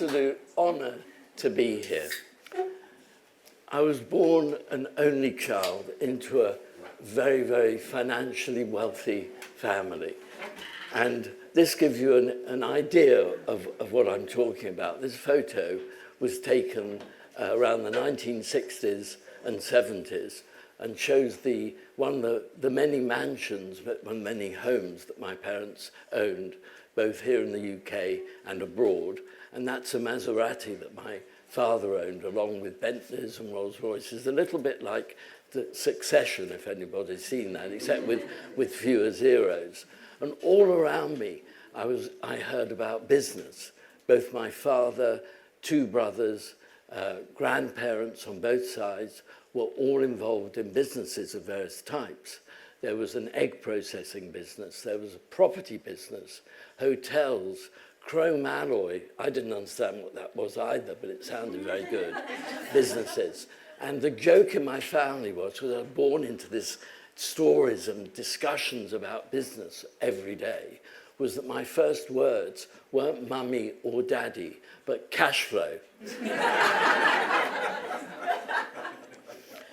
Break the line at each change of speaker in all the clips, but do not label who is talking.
absolute honor to be here. I was born an only child into a very, very financially wealthy family. And this gives you an idea of what I'm talking about. This photo was taken around the 1960s and 70s and shows one of the many mansions, many homes that my parents owned, both here in the UK and abroad. And that's a Maserati that my father owned, along with Bentleys and Rolls Royces, a little bit like the Succession, if anybody's seen that, except with fewer zeros. And all around me, I heard about business. Both my father, two brothers, grandparents on both sides were all involved in businesses of various types. There was an egg processing business, there was a property business, hotels, chrome alloy. I didn't understand what that was either, but it sounded very good. Businesses. And the joke in my family was I was born into this stories and discussions about business every day, was that my first words weren't mummy or daddy, but cash flow.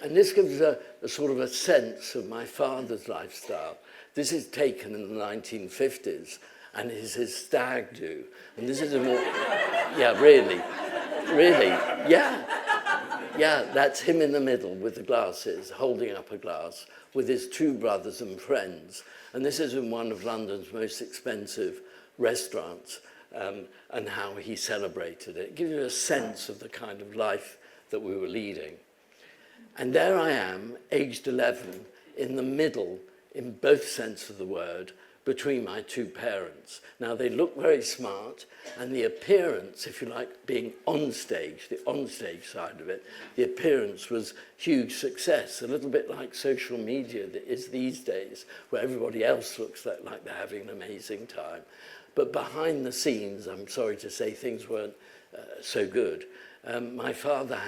And this gives a sort of a sense of my father's lifestyle. This is taken in the 1950s, and is his stag do. And this is a more, yeah, really, yeah, that's him in the middle with the glasses, holding up a glass, with his two brothers and friends. And this is in one of London's most expensive restaurants, and how he celebrated it. It gives you a sense of the kind of life that we were leading. And there I am, aged 11, in the middle, in both senses of the word, between my two parents. Now, they look very smart, and the appearance, if you like, being on stage, the on-stage side of it, the appearance was huge success, a little bit like social media that is these days, where everybody else looks like they're having an amazing time. But behind the scenes, I'm sorry to say, things weren't so good. My father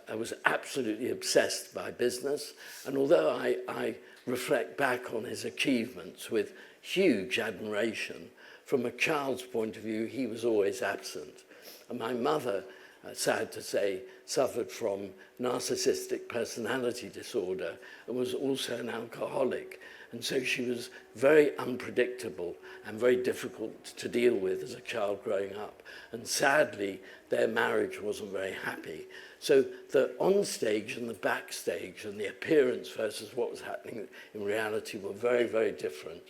I was absolutely obsessed by business, and although I reflect back on his achievements with huge admiration, from a child's point of view, he was always absent. And my mother, sad to say, suffered from narcissistic personality disorder and was also an alcoholic. And so she was very unpredictable and very difficult to deal with as a child growing up. And sadly, their marriage wasn't very happy. So the onstage and the backstage and the appearance versus what was happening in reality were very, very different.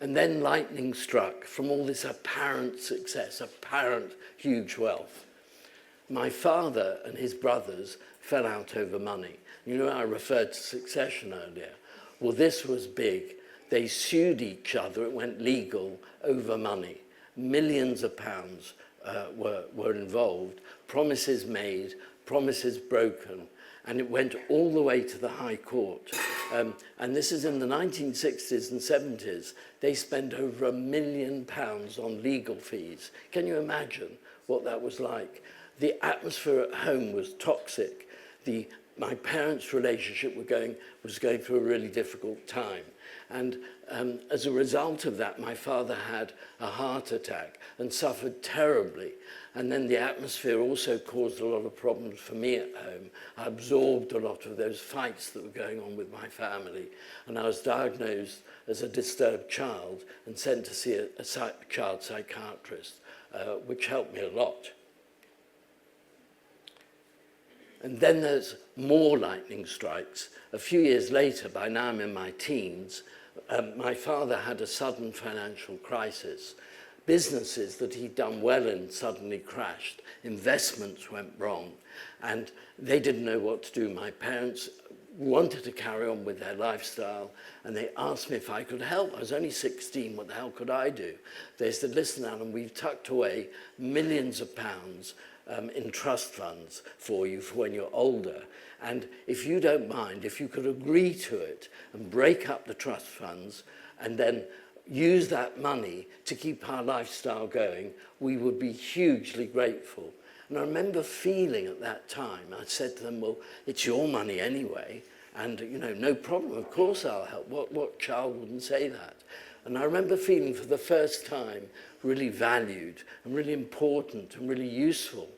And then lightning struck from all this apparent success, apparent huge wealth. My father and his brothers fell out over money. You know, I referred to Succession earlier. Well, this was big. They sued each other. It went legal over money. Millions of pounds were involved. Promises made, promises broken. And it went all the way to the High Court. And this is in the 1960s and 70s. They spent over £1 million on legal fees. Can you imagine what that was like? The atmosphere at home was toxic. My parents' relationship was going through a really difficult time. And as a result of that, my father had a heart attack and suffered terribly. And then the atmosphere also caused a lot of problems for me at home. I absorbed a lot of those fights that were going on with my family. And I was diagnosed as a disturbed child and sent to see a child psychiatrist, which helped me a lot. And then there's more lightning strikes. A few years later, by now I'm in my teens, my father had a sudden financial crisis. Businesses that he'd done well in suddenly crashed. Investments went wrong. And they didn't know what to do. My parents wanted to carry on with their lifestyle, and they asked me if I could help. I was only 16, what the hell could I do? They said, listen, Alan, we've tucked away millions of pounds in trust funds for you for when you're older. And if you don't mind, if you could agree to it and break up the trust funds and then use that money to keep our lifestyle going, we would be hugely grateful. And I remember feeling at that time, I said to them, well, it's your money anyway, and no problem, of course I'll help. What child wouldn't say that? And I remember feeling for the first time really valued and really important and really useful.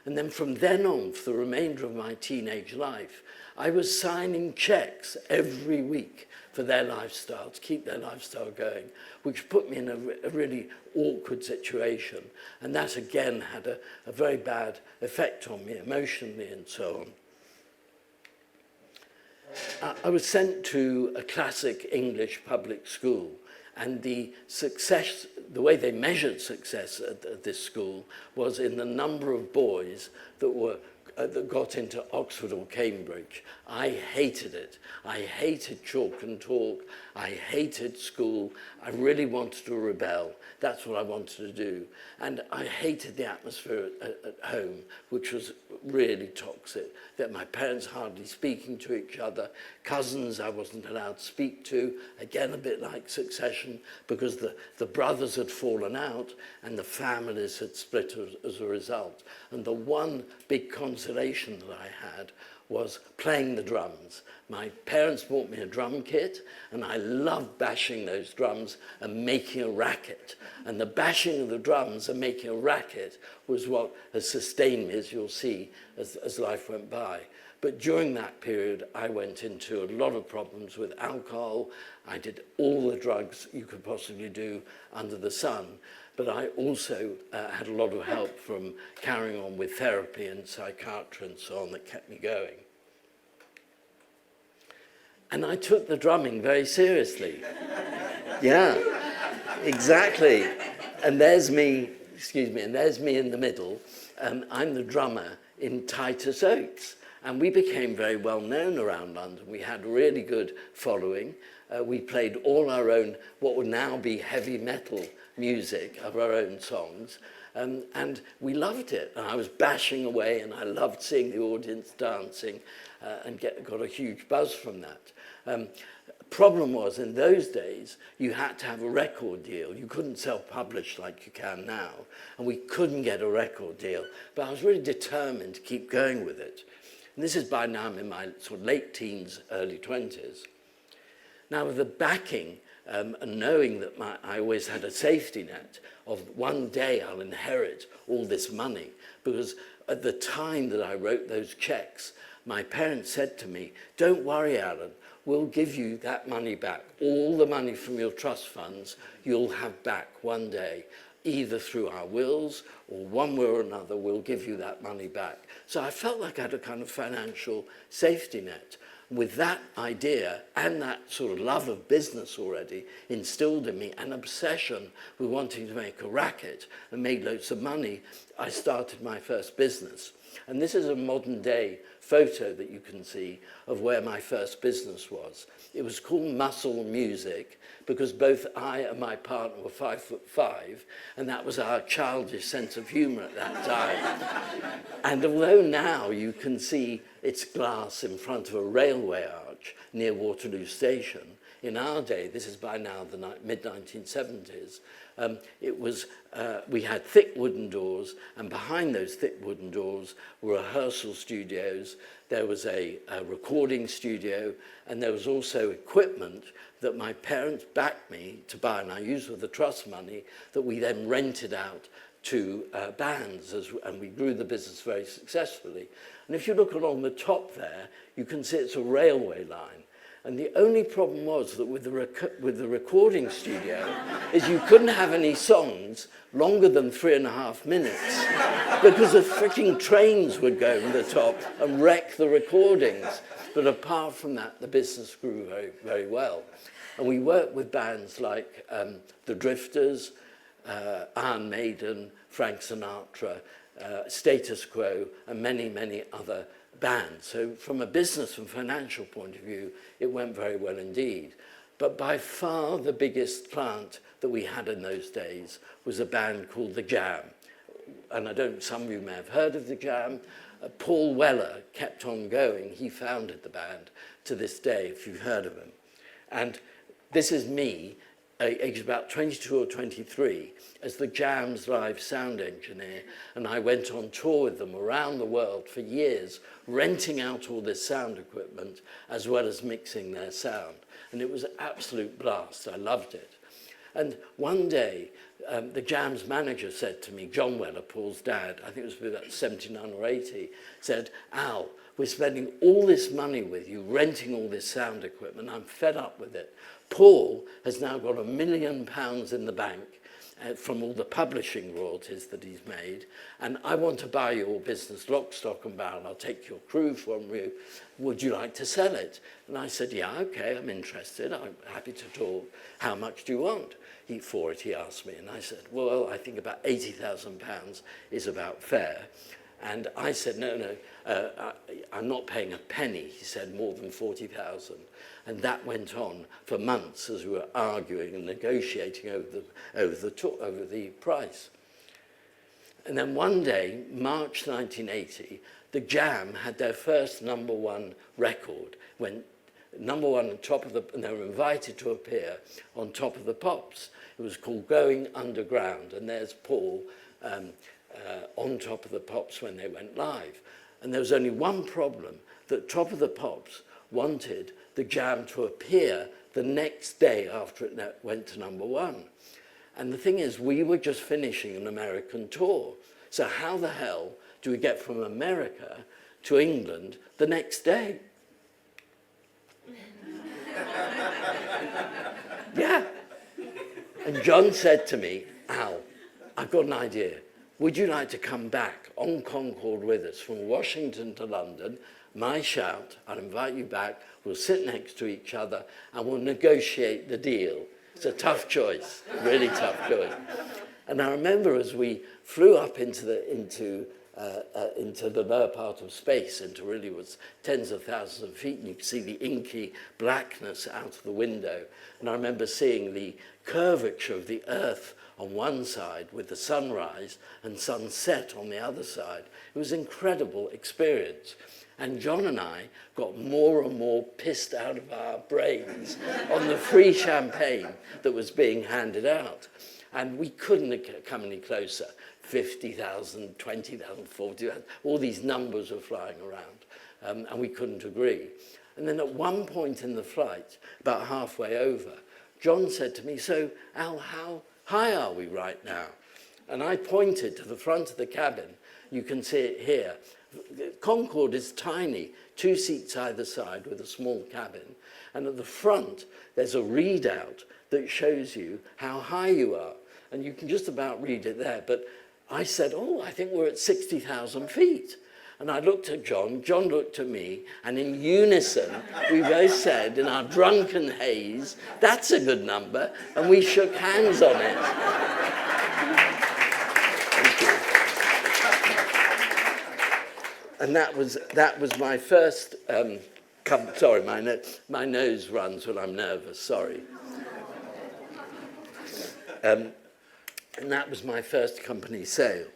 And then from then on, for the remainder of my teenage life, I was signing checks every week for their lifestyle, to keep their lifestyle going, which put me in a really awkward situation. And that again had a very bad effect on me emotionally and so on. I was sent to a classic English public school, and the way they measured success at this school was in the number of boys that got into Oxford or Cambridge. I hated it. I hated chalk and talk. I hated school. I really wanted to rebel. That's what I wanted to do. And I hated the atmosphere at home, which was really toxic, that my parents hardly speaking to each other, cousins I wasn't allowed to speak to, again a bit like Succession, because the brothers had fallen out and the families had split as a result. And the one big consolation that I had was playing the drums. My parents bought me a drum kit, and I loved bashing those drums and making a racket. And the bashing of the drums and making a racket was what has sustained me, as you'll see, as life went by. But during that period, I went into a lot of problems with alcohol. I did all the drugs you could possibly do under the sun. But I also had a lot of help from carrying on with therapy and psychiatry and so on that kept me going. And I took the drumming very seriously. Yeah, exactly. And there's me, and there's me in the middle. I'm the drummer in Titus Oates. And we became very well known around London. We had a really good following. We played all our own, what would now be heavy metal music of our own songs. And we loved it. And I was bashing away, and I loved seeing the audience dancing and got a huge buzz from that. Problem was, in those days, you had to have a record deal. You couldn't self-publish like you can now, and we couldn't get a record deal. But I was really determined to keep going with it. And this is by now I'm in my sort of late teens, early 20s. Now, with the backing and knowing that I always had a safety net of one day I'll inherit all this money, because at the time that I wrote those checks, my parents said to me, "Don't worry, Alan, we'll give you that money back. All the money from your trust funds you'll have back one day, either through our wills or one way or another, we'll give you that money back." So I felt like I had a kind of financial safety net. With that idea and that sort of love of business already instilled in me, an obsession with wanting to make a racket and make loads of money, I started my first business. And this is a modern day photo that you can see of where my first business was. It was called Muscle Music because both I and my partner were 5'5", and that was our childish sense of humor at that time. And although now you can see its glass in front of a railway arch near Waterloo Station, in our day, this is by now the mid-1970s, we had thick wooden doors, and behind those thick wooden doors were rehearsal studios. There was a recording studio, and there was also equipment that my parents backed me to buy, and I used with the trust money that we then rented out to bands, and we grew the business very successfully. And if you look along the top there, you can see it's a railway line. And the only problem was that with the recording studio is you couldn't have any songs longer than 3.5 minutes because the freaking trains would go over the top and wreck the recordings. But apart from that, the business grew very, very well. And we worked with bands like the Drifters, Iron Maiden, Frank Sinatra, Status Quo, and many, many other bands. So from a business and financial point of view, it went very well indeed. But by far the biggest client that we had in those days was a band called The Jam. And some of you may have heard of The Jam. Paul Weller kept on going. He founded the band to this day, if you've heard of him. And this is me, aged about 22 or 23, as the Jam's live sound engineer, and I went on tour with them around the world for years, renting out all this sound equipment as well as mixing their sound. And it was an absolute blast. I loved it. And one day, the Jam's manager said to me, John Weller, Paul's dad, I think it was about 79 or 80, said, Al, we're spending all this money with you, renting all this sound equipment. I'm fed up with it. Paul has now got £1 million in the bank from all the publishing royalties that he's made, and I want to buy your business lock, stock and barrel. I'll take your crew from you. Would you like to sell it? And I said, yeah, okay, I'm interested. I'm happy to talk. How much do you want for it, he asked me. And I said, well, I think about £80,000 is about fair. And I said, no, I'm not paying a penny. He said, more than 40,000. And that went on for months as we were arguing and negotiating over the price. And then one day, March 1980, the Jam had their first #1 record, went #1 on top of the, and they were invited to appear on Top of the Pops. It was called Going Underground, and there's Paul on Top of the Pops when they went live. And there was only one problem, that Top of the Pops wanted the Jam to appear the next day after it went to #1. And the thing is, we were just finishing an American tour. So how the hell do we get from America to England the next day? Yeah. And John said to me, Al, I've got an idea. Would you like to come back on Concorde with us from Washington to London? My shout, I'll invite you back, we'll sit next to each other and we'll negotiate the deal. It's a tough choice, really tough choice. And I remember as we flew up into the lower part of space, into really was tens of thousands of feet, and you could see the inky blackness out of the window. And I remember seeing the curvature of the Earth on one side with the sunrise and sunset on the other side. It was an incredible experience. And John and I got more and more pissed out of our brains on the free champagne that was being handed out. And we couldn't come any closer. 50,000, 20,000, 40,000, all these numbers were flying around, and we couldn't agree. And then at one point in the flight, about halfway over, John said to me, so Al, how high are we right now? And I pointed to the front of the cabin. You can see it here. Concorde is tiny, 2 seats either side with a small cabin. And at the front, there's a readout that shows you how high you are. And you can just about read it there. But I said, oh, I think we're at 60,000 feet. And I looked at John, John looked at me, and in unison, we both said in our drunken haze, that's a good number, and we shook hands on it. Thank you. And that was my first, sorry, my nose runs when I'm nervous, sorry. And that was my first company sale.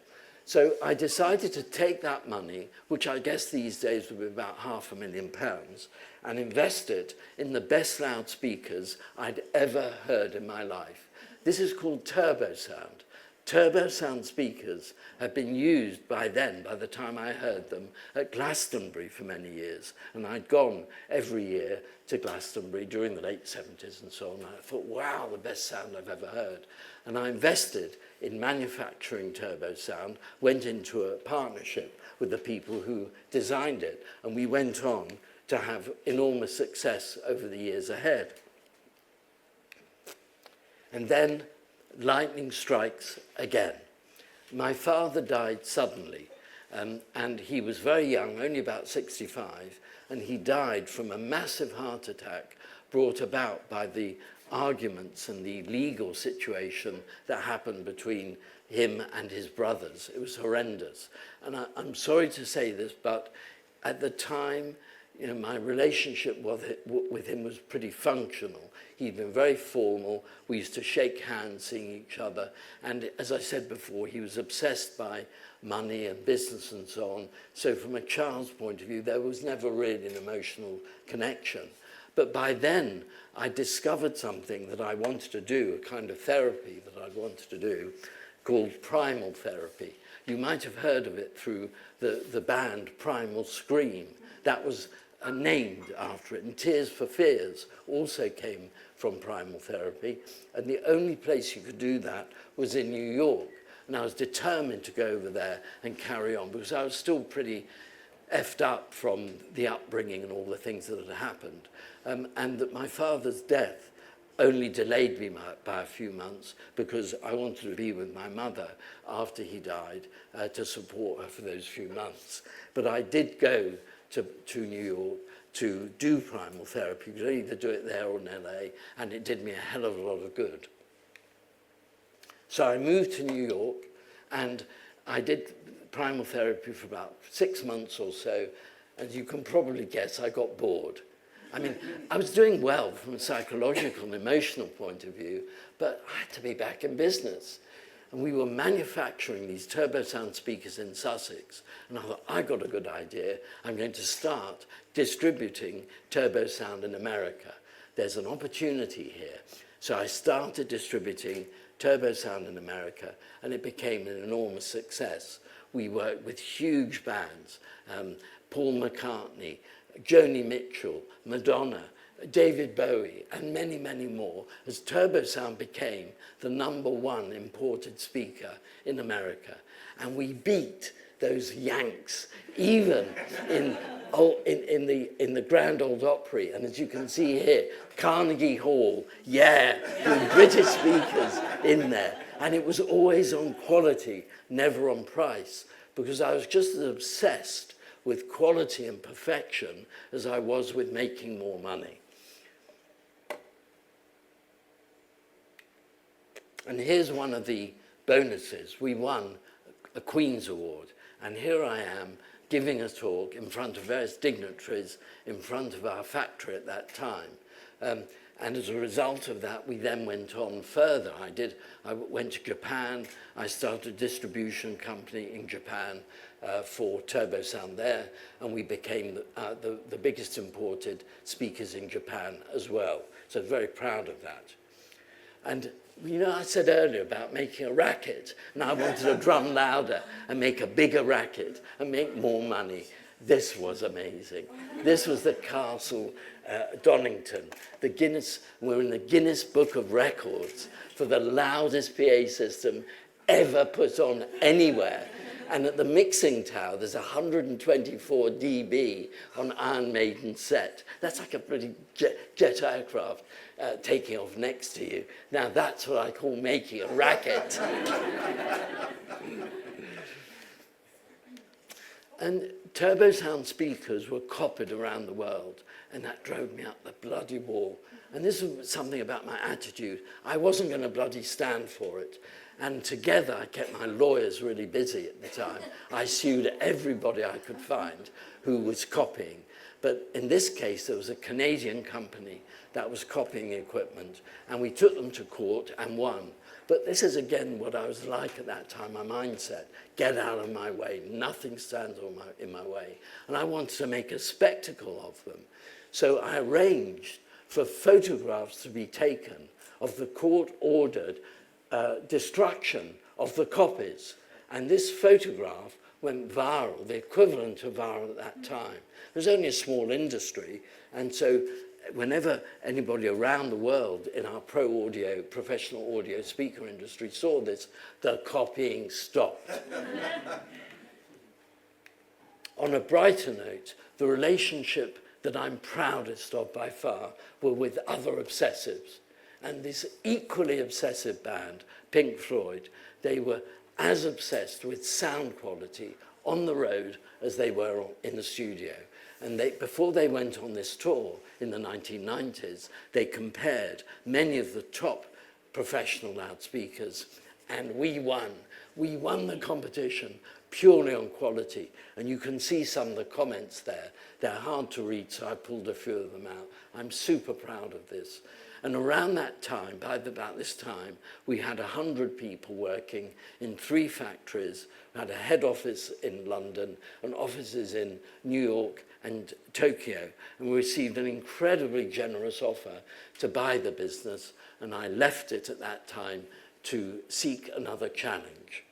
So I decided to take that money, which I guess these days would be about £500,000, and invest it in the best loudspeakers I'd ever heard in my life. This is called Turbosound. Turbosound speakers have been used by the time I heard them, at Glastonbury for many years. And I'd gone every year to Glastonbury during the late 70s and so on. And I thought, wow, the best sound I've ever heard. And I invested in manufacturing Turbosound, went into a partnership with the people who designed it. And we went on to have enormous success over the years ahead. And then lightning strikes again. My father died suddenly, and he was very young, only about 65, and he died from a massive heart attack brought about by the arguments and the legal situation that happened between him and his brothers. It was horrendous. And I'm sorry to say this, but at the time, you know, my relationship with him was pretty functional. He'd been very formal. We used to shake hands seeing each other. And as I said before, he was obsessed by money and business and so on. So from a child's point of view, there was never really an emotional connection. But by then, I discovered something that I wanted to do, a kind of therapy that I wanted to do, called primal therapy. You might have heard of it through the band Primal Scream. That was named after it. And Tears for Fears also came from Primal Therapy. And the only place you could do that was in New York. And I was determined to go over there and carry on because I was still pretty effed up from the upbringing and all the things that had happened. And that my father's death only delayed me by a few months because I wanted to be with my mother after he died to support her for those few months. But I did go to New York to do Primal Therapy. You could either do it there or in LA, and it did me a hell of a lot of good. So I moved to New York, and I did Primal Therapy for about 6 months or so. As you can probably guess, I got bored. I mean, I was doing well from a psychological and emotional point of view, but I had to be back in business. And we were manufacturing these Turbosound speakers in Sussex. And I thought, I got a good idea. I'm going to start distributing Turbosound in America. There's an opportunity here. So I started distributing Turbosound in America, and it became an enormous success. We worked with huge bands, Paul McCartney, Joni Mitchell, Madonna, David Bowie, and many, many more, as Turbosound became the #1 imported speaker in America. And we beat those Yanks, even in the Grand Ole Opry. And as you can see here, Carnegie Hall, yeah, with British speakers in there. And it was always on quality, never on price, because I was just as obsessed with quality and perfection as I was with making more money. And here's one of the bonuses. We won a Queen's Award. And here I am giving a talk in front of various dignitaries in front of our factory at that time. And as a result of that, we then went on further. I went to Japan. I started a distribution company in Japan for Turbosound there. And we became the biggest imported speakers in Japan as well. So very proud of that. And you know, I said earlier about making a racket, and I wanted to drum louder and make a bigger racket and make more money. This was amazing. This was the Castle Donington. We're in the Guinness Book of Records for the loudest PA system ever put on anywhere. And at the mixing tower, there's 124 dB on Iron Maiden's set. That's like a pretty jet aircraft taking off next to you. Now that's what I call making a racket. And Turbosound speakers were copied around the world, and that drove me up the bloody wall. And this was something about my attitude. I wasn't going to bloody stand for it. And together, I kept my lawyers really busy at the time. I sued everybody I could find who was copying. But in this case, there was a Canadian company that was copying the equipment, and we took them to court and won. But this is, again, what I was like at that time, my mindset. Get out of my way. Nothing stands in my way. And I wanted to make a spectacle of them. So I arranged for photographs to be taken of the court-ordered destruction of the copies. And this photograph went viral, the equivalent of viral at that time. There's only a small industry, and so whenever anybody around the world in our professional audio speaker industry saw this, the copying stopped. On a brighter note, the relationship that I'm proudest of by far were with other obsessives. And this equally obsessive band, Pink Floyd, they were as obsessed with sound quality on the road as they were in the studio. And before they went on this tour in the 1990s, they compared many of the top professional loudspeakers, and we won. We won the competition purely on quality. And you can see some of the comments there. They're hard to read, so I pulled a few of them out. I'm super proud of this. And around that time, by about this time, we had 100 people working in 3 factories. We had a head office in London and offices in New York and Tokyo. And we received an incredibly generous offer to buy the business. And I left it at that time to seek another challenge.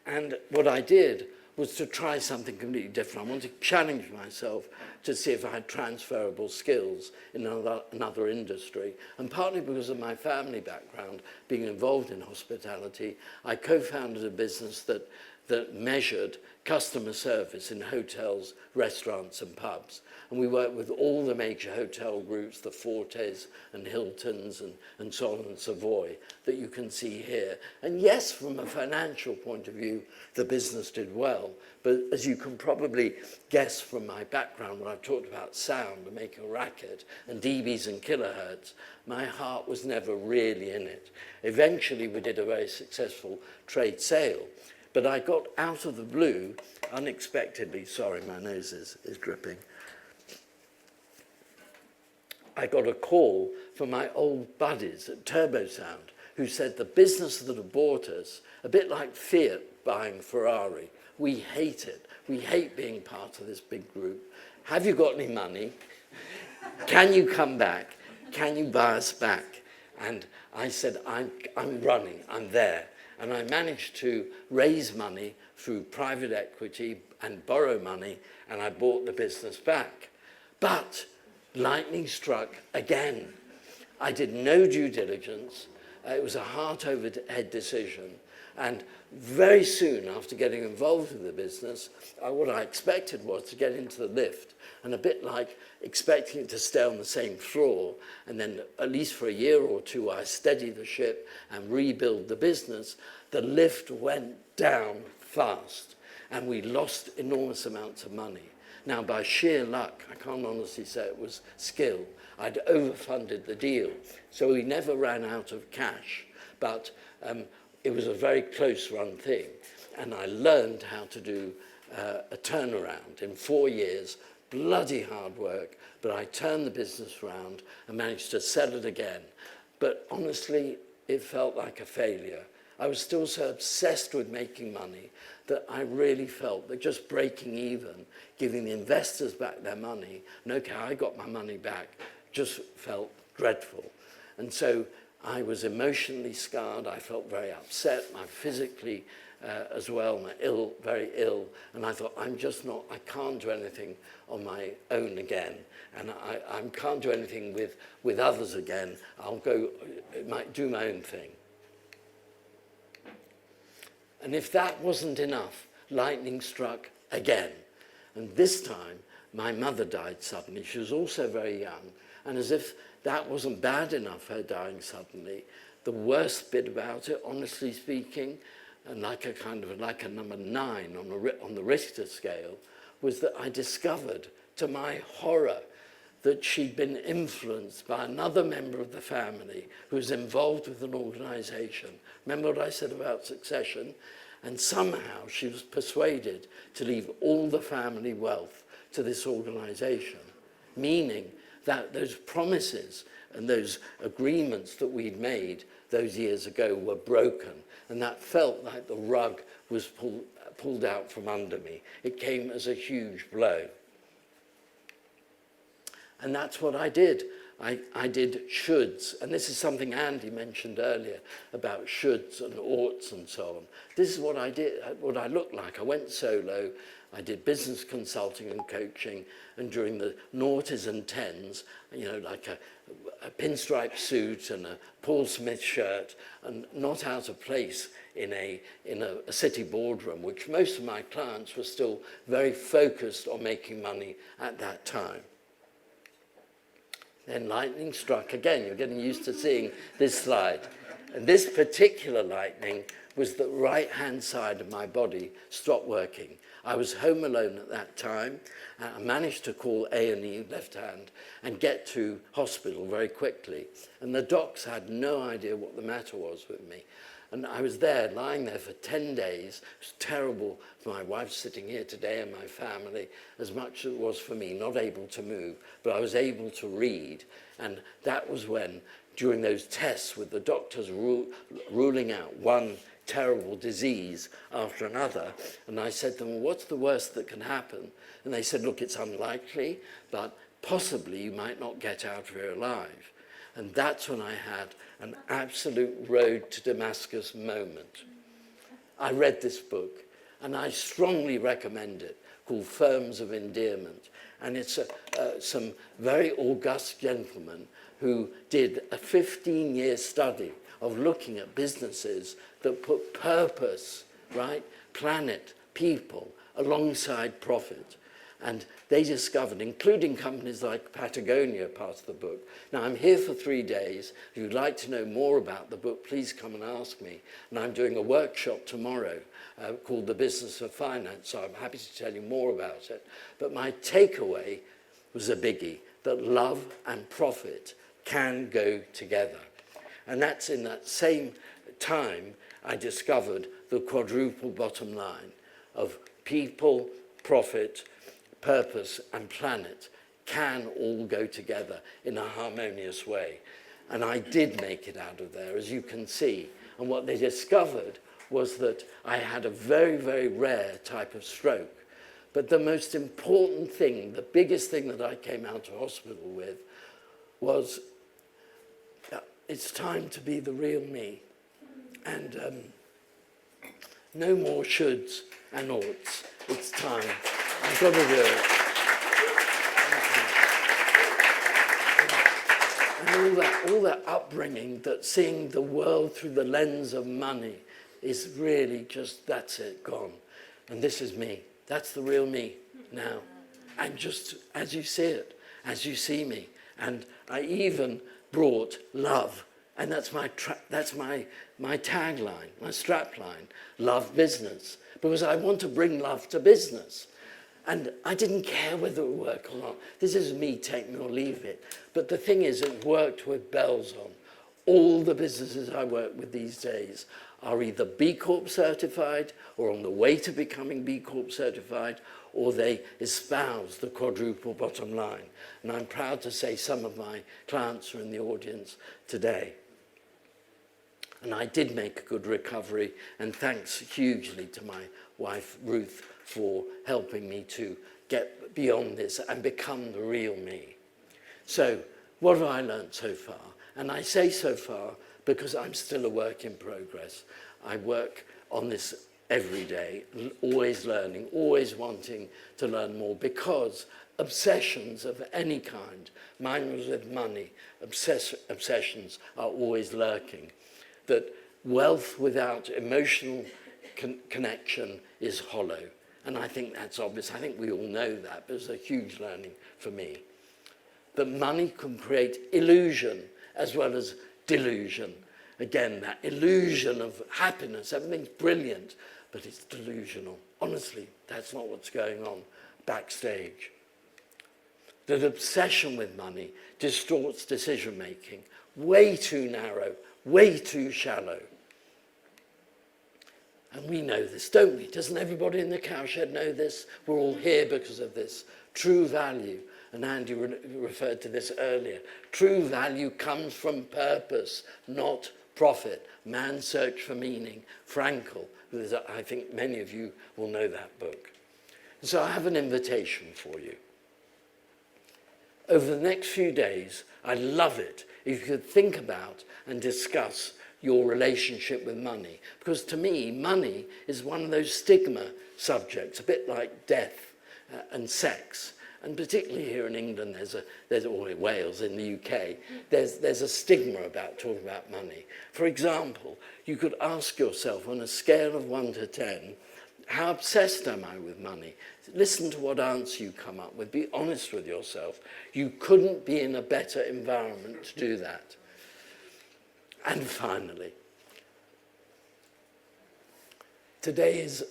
And what I did was to try something completely different. I wanted to challenge myself to see if I had transferable skills in another industry. And partly because of my family background, being involved in hospitality, I co-founded a business that measured customer service in hotels, restaurants and pubs. And we worked with all the major hotel groups, the Fortes and Hiltons and so on, and Savoy, that you can see here. And yes, from a financial point of view, the business did well. But as you can probably guess from my background, when I've talked about sound and making a racket and dBs and kilohertz, my heart was never really in it. Eventually, we did a very successful trade sale. But I got out of the blue, unexpectedly, sorry, my nose is dripping. I got a call from my old buddies at Turbosound who said the business that had bought us, a bit like Fiat buying Ferrari, we hate it. We hate being part of this big group. Have you got any money? Can you come back? Can you buy us back? And I said, I'm running, I'm there. And I managed to raise money through private equity and borrow money, and I bought the business back. But lightning struck again. I did no due diligence. It was a heart-over-head decision. And very soon after getting involved in the business, what I expected was to get into the lift, and a bit like expecting it to stay on the same floor, and then at least for a year or two, I steady the ship and rebuild the business. The lift went down fast, and we lost enormous amounts of money. Now, by sheer luck, I can't honestly say it was skill, I'd overfunded the deal, so we never ran out of cash, but it was a very close-run thing, and I learned how to do a turnaround in 4 years. Bloody hard work, but I turned the business around and managed to sell it again. But honestly, it felt like a failure. I was still so obsessed with making money that I really felt that just breaking even, giving the investors back their money, and okay, I got my money back, just felt dreadful. And so I was emotionally scarred. I felt very upset. I'm physically as well, very ill. And I thought, I can't do anything on my own again. And I can't do anything with others again. I'll do my own thing. And if that wasn't enough, lightning struck again. And this time, my mother died suddenly. She was also very young. And as if that wasn't bad enough, her dying suddenly, the worst bit about it, honestly speaking, and like a number 9 on the Richter scale, was that I discovered, to my horror, that she'd been influenced by another member of the family who was involved with an organization. Remember what I said about succession? And somehow she was persuaded to leave all the family wealth to this organization, meaning that those promises and those agreements that we'd made those years ago were broken. And that felt like the rug was pulled out from under me. It came as a huge blow. And that's what I did. I did shoulds. And this is something Andy mentioned earlier about shoulds and oughts and so on. This is what I did, what I looked like. I went solo. I did business consulting and coaching. And during the noughties and tens, like a pinstripe suit and a Paul Smith shirt, and not out of place in a city boardroom, which most of my clients were still very focused on making money at that time. Then lightning struck again. You're getting used to seeing this slide. And this particular lightning was the right-hand side of my body stopped working. I was home alone at that time. I managed to call A&E, left hand, and get to hospital very quickly. And the docs had no idea what the matter was with me. And I was there, lying there for 10 days. It was terrible for my wife sitting here today and my family, as much as it was for me, not able to move. But I was able to read. And that was when, during those tests with the doctors ruling out one terrible disease after another, and I said to them, well, what's the worst that can happen? And they said, look, it's unlikely, but possibly you might not get out of here alive. And that's when I had an absolute road to Damascus moment. I read this book. and I strongly recommend it, called Firms of Endearment. And it's some very august gentlemen who did a 15-year study of looking at businesses that put purpose, right, planet, people, alongside profit. And they discovered, including companies like Patagonia, part of the book. Now, I'm here for 3 days. If you'd like to know more about the book, please come and ask me. And I'm doing a workshop tomorrow called The Business of Finance, so I'm happy to tell you more about it. But my takeaway was a biggie, that love and profit can go together. And that's in that same time I discovered the quadruple bottom line of people, profit, purpose and planet can all go together in a harmonious way. And I did make it out of there, as you can see. And what they discovered was that I had a very, very rare type of stroke. But the most important thing, the biggest thing that I came out of hospital with was, it's time to be the real me. And no more shoulds and oughts. It's time. I've got to do it. And all that upbringing, that seeing the world through the lens of money is really just, that's it, gone. And this is me. That's the real me now. And just as you see it, as you see me. And I even brought love. And that's my tagline, my strapline, love business. Because I want to bring love to business. And I didn't care whether it would work or not. This is me, take me or leave it. But the thing is, it worked with bells on. All the businesses I work with these days are either B Corp certified or on the way to becoming B Corp certified, or they espouse the quadruple bottom line. And I'm proud to say some of my clients are in the audience today. And I did make a good recovery, and thanks hugely to my wife, Ruth, for helping me to get beyond this and become the real me. So, what have I learned so far? And I say so far because I'm still a work in progress. I work on this every day, always learning, always wanting to learn more, because obsessions of any kind, mine was with money, obsessions are always lurking. That wealth without emotional connection is hollow. And I think that's obvious. I think we all know that, but it's a huge learning for me. That money can create illusion as well as delusion. Again, that illusion of happiness, everything's brilliant, but it's delusional. Honestly, that's not what's going on backstage. That obsession with money distorts decision-making, way too narrow, way too shallow. And we know this, don't we? Doesn't everybody in the cowshed know this? We're all here because of this. True value, and Andy referred to this earlier. True value comes from purpose, not profit. Man's Search for Meaning, Frankl. I think many of you will know that book. So I have an invitation for you. Over the next few days, I'd love it if you could think about and discuss your relationship with money. Because to me, money is one of those stigma subjects, a bit like death and sex. And particularly here in England, or in Wales, in the UK, there's a stigma about talking about money. For example, you could ask yourself on a scale of 1 to 10, how obsessed am I with money? Listen to what answer you come up with. Be honest with yourself. You couldn't be in a better environment to do that. And finally, today is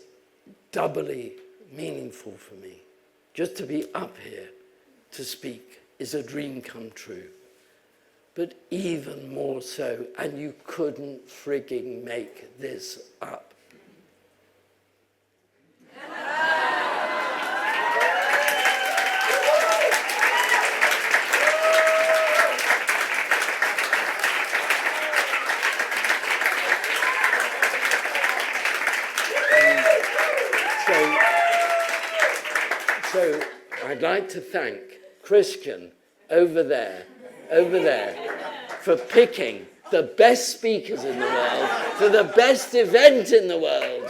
doubly meaningful for me. Just to be up here to speak is a dream come true. But even more so, and you couldn't frigging make this up. So I'd like to thank Christian over there, for picking the best speakers in the world for the best event in the world.